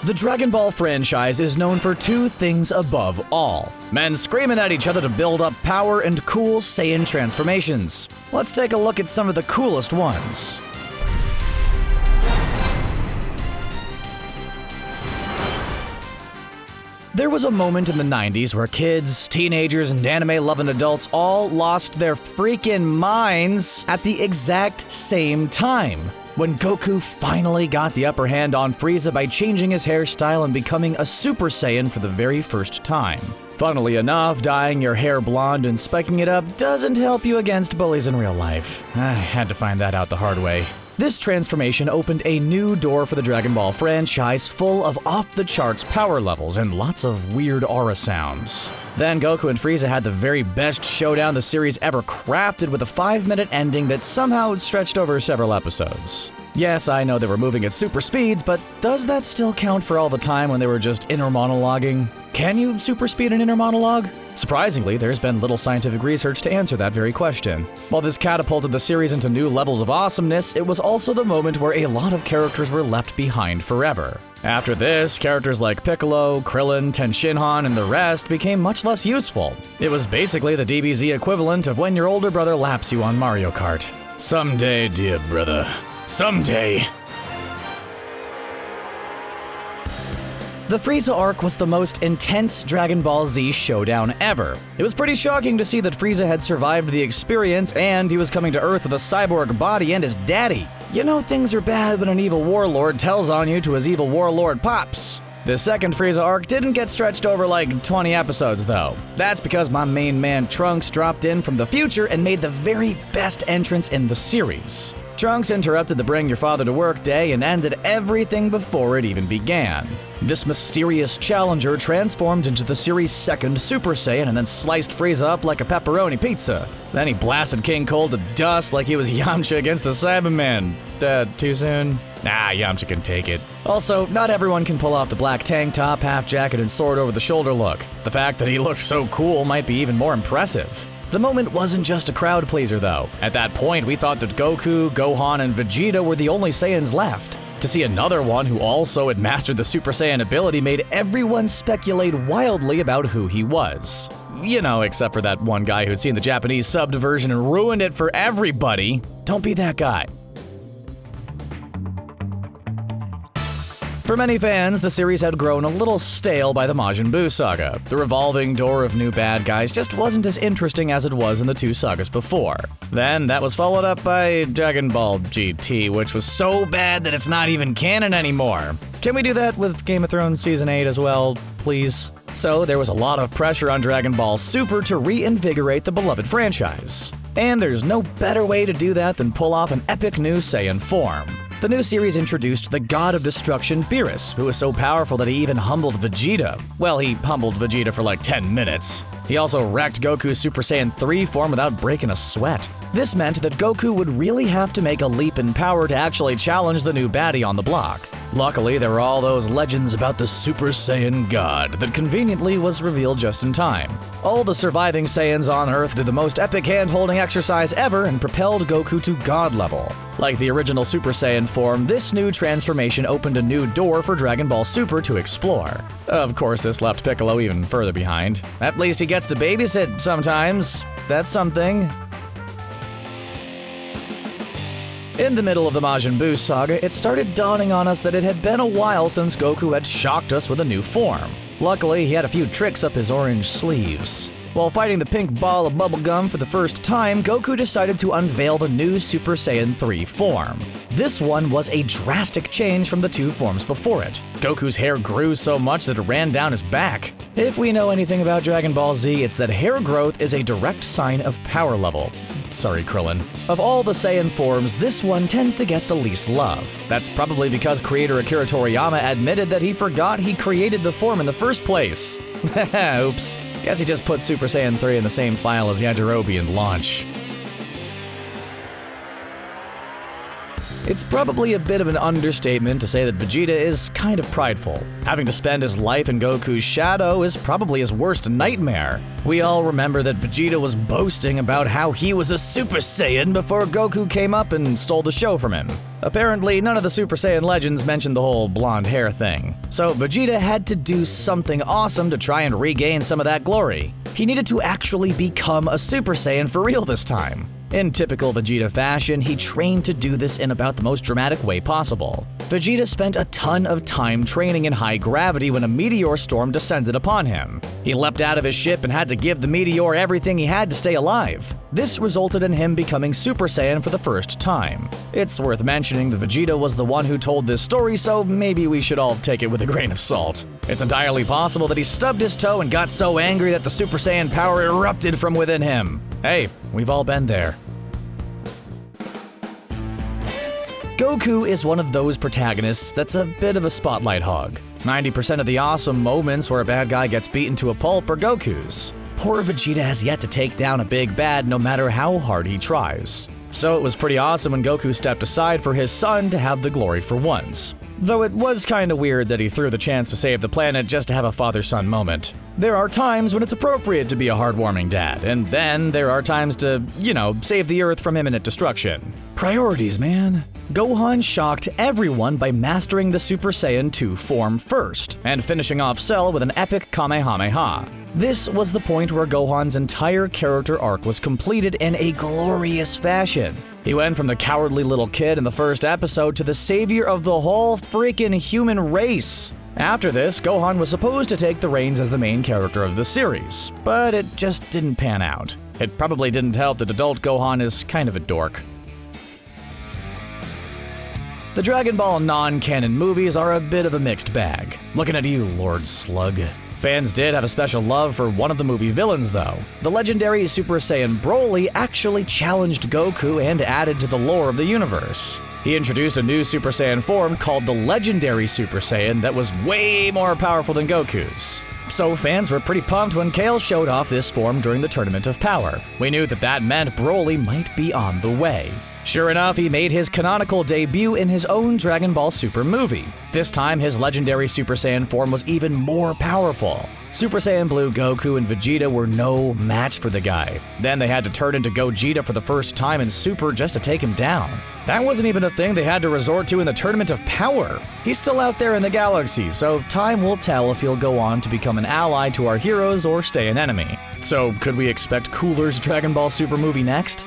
The Dragon Ball franchise is known for two things above all: men screaming at each other to build up power and cool Saiyan transformations. Let's take a look at some of the coolest ones. There was a moment in the 90s where kids, teenagers, and anime-loving adults all lost their freaking minds at the exact same time, when Goku finally got the upper hand on Frieza by changing his hairstyle and becoming a Super Saiyan for the very first time. Funnily enough, dyeing your hair blonde and spiking it up doesn't help you against bullies in real life. I had to find that out the hard way. This transformation opened a new door for the Dragon Ball franchise, full of off-the-charts power levels and lots of weird aura sounds. Then Goku and Frieza had the very best showdown the series ever crafted, with a 5-minute ending that somehow stretched over several episodes. Yes, I know they were moving at super speeds, but does that still count for all the time when they were just inner monologuing? Can you super speed an inner monologue? Surprisingly, there's been little scientific research to answer that very question. While this catapulted the series into new levels of awesomeness, it was also the moment where a lot of characters were left behind forever. After this, characters like Piccolo, Krillin, Tenshinhan, and the rest became much less useful. It was basically the DBZ equivalent of when your older brother laps you on Mario Kart. Someday, dear brother. Someday. The Frieza arc was the most intense Dragon Ball Z showdown ever. It was pretty shocking to see that Frieza had survived the experience and he was coming to Earth with a cyborg body and his daddy. You know things are bad when an evil warlord tells on you to his evil warlord pops. The second Frieza arc didn't get stretched over like 20 episodes though. That's because my main man Trunks dropped in from the future and made the very best entrance in the series. Trunks interrupted the Bring Your Father to Work day and ended everything before it even began. This mysterious challenger transformed into the series' second Super Saiyan and then sliced Frieza up like a pepperoni pizza. Then he blasted King Cole to dust like he was Yamcha against a Cyberman. Too soon? Yamcha can take it. Also, not everyone can pull off the black tank top, half jacket, and sword over the shoulder look. The fact that he looked so cool might be even more impressive. The moment wasn't just a crowd pleaser though. At that point, we thought that Goku, Gohan, and Vegeta were the only Saiyans left. To see another one who also had mastered the Super Saiyan ability made everyone speculate wildly about who he was. You know, except for that one guy who'd seen the Japanese subbed version and ruined it for everybody. Don't be that guy. For many fans, the series had grown a little stale by the Majin Buu saga. The revolving door of new bad guys just wasn't as interesting as it was in the two sagas before. Then, that was followed up by Dragon Ball GT, which was so bad that it's not even canon anymore. Can we do that with Game of Thrones Season 8 as well, please? So, there was a lot of pressure on Dragon Ball Super to reinvigorate the beloved franchise. And there's no better way to do that than pull off an epic new Saiyan form. The new series introduced the God of Destruction, Beerus, who was so powerful that he even humbled Vegeta. Well, he humbled Vegeta for like 10 minutes. He also wrecked Goku's Super Saiyan 3 form without breaking a sweat. This meant that Goku would really have to make a leap in power to actually challenge the new baddie on the block. Luckily, there were all those legends about the Super Saiyan God that conveniently was revealed just in time. All the surviving Saiyans on Earth did the most epic hand-holding exercise ever and propelled Goku to God level. Like the original Super Saiyan form, this new transformation opened a new door for Dragon Ball Super to explore. Of course, this left Piccolo even further behind. At least he gets to babysit sometimes. That's something. In the middle of the Majin Buu saga, it started dawning on us that it had been a while since Goku had shocked us with a new form. Luckily, he had a few tricks up his orange sleeves. While fighting the pink ball of bubblegum for the first time, Goku decided to unveil the new Super Saiyan 3 form. This one was a drastic change from the two forms before it. Goku's hair grew so much that it ran down his back. If we know anything about Dragon Ball Z, it's that hair growth is a direct sign of power level. Sorry, Krillin. Of all the Saiyan forms, this one tends to get the least love. That's probably because creator Akira Toriyama admitted that he forgot he created the form in the first place. Oops. Guess he just put Super Saiyan 3 in the same file as Yajirobe and launch. It's probably a bit of an understatement to say that Vegeta is kind of prideful. Having to spend his life in Goku's shadow is probably his worst nightmare. We all remember that Vegeta was boasting about how he was a Super Saiyan before Goku came up and stole the show from him. Apparently, none of the Super Saiyan legends mentioned the whole blonde hair thing. So Vegeta had to do something awesome to try and regain some of that glory. He needed to actually become a Super Saiyan for real this time. In typical Vegeta fashion, he trained to do this in about the most dramatic way possible. Vegeta spent a ton of time training in high gravity when a meteor storm descended upon him. He leapt out of his ship and had to give the meteor everything he had to stay alive. This resulted in him becoming Super Saiyan for the first time. It's worth mentioning that Vegeta was the one who told this story, so maybe we should all take it with a grain of salt. It's entirely possible that he stubbed his toe and got so angry that the Super Saiyan power erupted from within him. Hey, we've all been there. Goku is one of those protagonists that's a bit of a spotlight hog. 90% of the awesome moments where a bad guy gets beaten to a pulp are Goku's. Poor Vegeta has yet to take down a big bad no matter how hard he tries. So it was pretty awesome when Goku stepped aside for his son to have the glory for once. Though it was kinda weird that he threw the chance to save the planet just to have a father-son moment. There are times when it's appropriate to be a heartwarming dad, and then there are times to, save the Earth from imminent destruction. Priorities, man. Gohan shocked everyone by mastering the Super Saiyan 2 form first, and finishing off Cell with an epic Kamehameha. This was the point where Gohan's entire character arc was completed in a glorious fashion. He went from the cowardly little kid in the first episode to the savior of the whole freaking human race. After this, Gohan was supposed to take the reins as the main character of the series, but it just didn't pan out. It probably didn't help that adult Gohan is kind of a dork. The Dragon Ball non-canon movies are a bit of a mixed bag. Looking at you, Lord Slug. Fans did have a special love for one of the movie villains, though. The legendary Super Saiyan Broly actually challenged Goku and added to the lore of the universe. He introduced a new Super Saiyan form called the Legendary Super Saiyan that was way more powerful than Goku's. So fans were pretty pumped when Kale showed off this form during the Tournament of Power. We knew that meant Broly might be on the way. Sure enough, he made his canonical debut in his own Dragon Ball Super movie. This time, his legendary Super Saiyan form was even more powerful. Super Saiyan Blue Goku and Vegeta were no match for the guy. Then they had to turn into Gogeta for the first time in Super just to take him down. That wasn't even a thing they had to resort to in the Tournament of Power. He's still out there in the galaxy, so time will tell if he'll go on to become an ally to our heroes or stay an enemy. So could we expect Cooler's Dragon Ball Super movie next?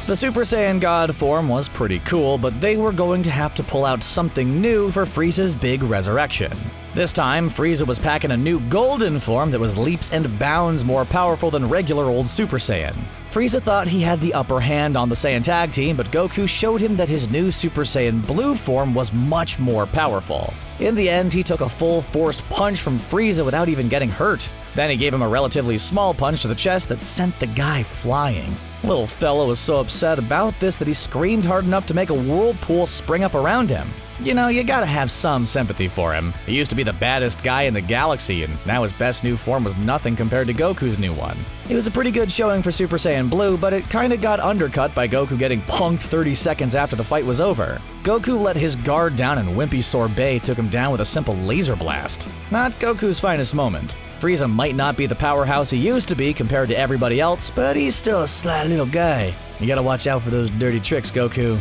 The Super Saiyan God form was pretty cool, but they were going to have to pull out something new for Frieza's big resurrection. This time, Frieza was packing a new golden form that was leaps and bounds more powerful than regular old Super Saiyan. Frieza thought he had the upper hand on the Saiyan tag team, but Goku showed him that his new Super Saiyan Blue form was much more powerful. In the end, he took a full forced punch from Frieza without even getting hurt. Then he gave him a relatively small punch to the chest that sent the guy flying. Little fella was so upset about this that he screamed hard enough to make a whirlpool spring up around him. You gotta have some sympathy for him. He used to be the baddest guy in the galaxy, and now his best new form was nothing compared to Goku's new one. It was a pretty good showing for Super Saiyan Blue, but it kinda got undercut by Goku getting punked 30 seconds after the fight was over. Goku let his guard down and Wimpy Sorbet took him down with a simple laser blast. Not Goku's finest moment. Frieza might not be the powerhouse he used to be compared to everybody else, but he's still a sly little guy. You gotta watch out for those dirty tricks, Goku.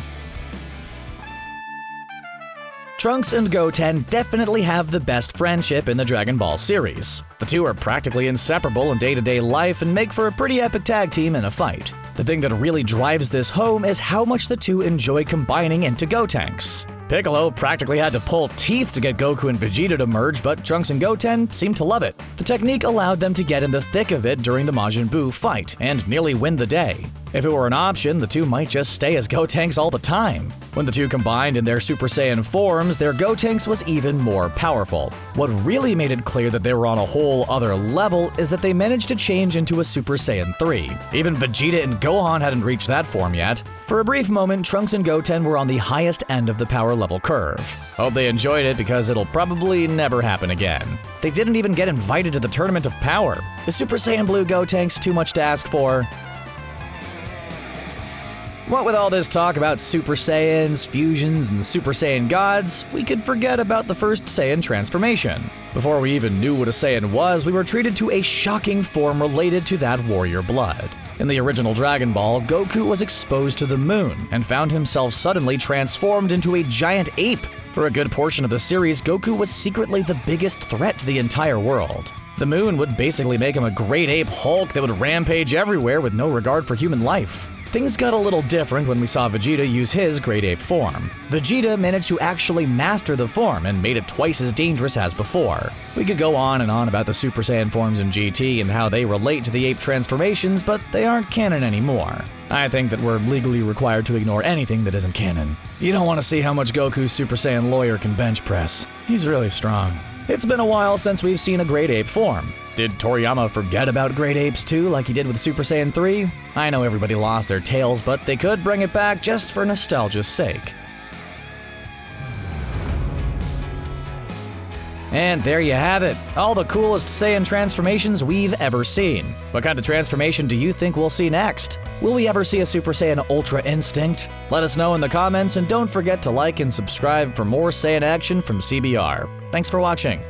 Trunks and Goten definitely have the best friendship in the Dragon Ball series. The two are practically inseparable in day-to-day life and make for a pretty epic tag team in a fight. The thing that really drives this home is how much the two enjoy combining into Gotenks. Piccolo practically had to pull teeth to get Goku and Vegeta to merge, but Trunks and Goten seemed to love it. The technique allowed them to get in the thick of it during the Majin Buu fight, and nearly win the day. If it were an option, the two might just stay as Gotenks all the time. When the two combined in their Super Saiyan forms, their Gotenks was even more powerful. What really made it clear that they were on a whole other level is that they managed to change into a Super Saiyan 3. Even Vegeta and Gohan hadn't reached that form yet. For a brief moment, Trunks and Goten were on the highest end of the power level curve. Hope they enjoyed it because it'll probably never happen again. They didn't even get invited to the Tournament of Power. Is Super Saiyan Blue Gotenks too much to ask for? What with all this talk about Super Saiyans, fusions, and Super Saiyan gods, we could forget about the first Saiyan transformation. Before we even knew what a Saiyan was, we were treated to a shocking form related to that warrior blood. In the original Dragon Ball, Goku was exposed to the moon and found himself suddenly transformed into a giant ape. For a good portion of the series, Goku was secretly the biggest threat to the entire world. The moon would basically make him a great ape Hulk that would rampage everywhere with no regard for human life. Things got a little different when we saw Vegeta use his great ape form. Vegeta managed to actually master the form and made it twice as dangerous as before. We could go on and on about the Super Saiyan forms in GT and how they relate to the ape transformations, but they aren't canon anymore. I think that we're legally required to ignore anything that isn't canon. You don't want to see how much Goku's Super Saiyan lawyer can bench press. He's really strong. It's been a while since we've seen a great ape form. Did Toriyama forget about great apes too, like he did with Super Saiyan 3? I know everybody lost their tails, but they could bring it back just for nostalgia's sake. And there you have it, all the coolest Saiyan transformations we've ever seen. What kind of transformation do you think we'll see next? Will we ever see a Super Saiyan Ultra Instinct? Let us know in the comments, and don't forget to like and subscribe for more Saiyan action from CBR. Thanks for watching.